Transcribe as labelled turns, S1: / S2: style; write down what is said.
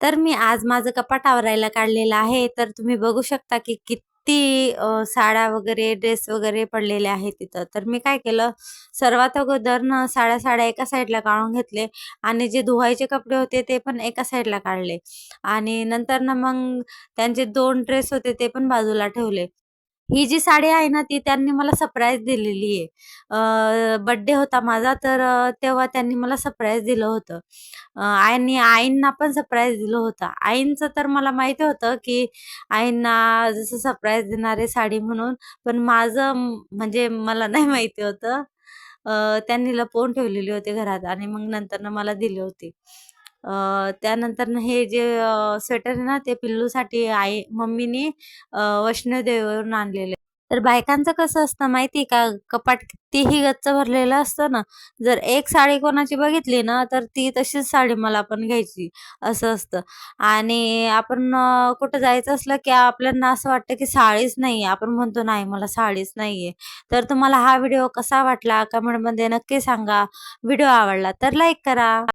S1: तर मी आज माझं कपाट आवरायला काढलेलं आहे. तर तुम्ही बघू शकता की किती साड्या वगैरे, ड्रेस वगैरे पडलेले आहेत तिथं. तर मी काय केलं, सर्वात अगोदर ना साड्या एका साईडला काढून घेतले आणि जे धुवायचे कपडे होते ते पण एका साईडला काढले आणि नंतर ना मग त्यांचे 2 ड्रेस होते ते पण बाजूला ठेवले. ही जी साडी आहे ना, ती त्यांनी मला सरप्राईज दिलेली आहे. बर्थडे होता माझा, तर तेव्हा त्यांनी मला सरप्राईज दिलं होतं. आणि आईंना पण सरप्राईज दिलं होतं. आईंचं तर मला माहिती होतं, की आईंना जसं सरप्राईज देणार आहे साडी म्हणून, पण माझं म्हणजे मला नाही माहिती होतं. त्यांनी लपवून ठेवलेली होती घरात आणि मग नंतरनं मला दिली होती. त्यानंतरनं हे जे स्वेटर आहे ना, ते पिल्लूसाठी मम्मीनी वैष्णोदेवीवरून आणलेलं. तर बायकांचं कसं असतं माहिती का? कपाट कितीही गच्च भरलेलं असतं ना, जर एक साडी कोणाची बघितली ना, तर ती तशीच साडी मला पण घ्यायची असं असतं. आणि आपण कुठं जायचं असलं, की आपल्याला असं वाटतं, की साडीच नाहीये. आपण म्हणतो, "नाही, मला साडीच नाहीये." तर तुम्हाला हा व्हिडिओ कसा वाटला? कमेंटमध्ये नक्की सांगा. व्हिडिओ आवडला तर लाईक करा.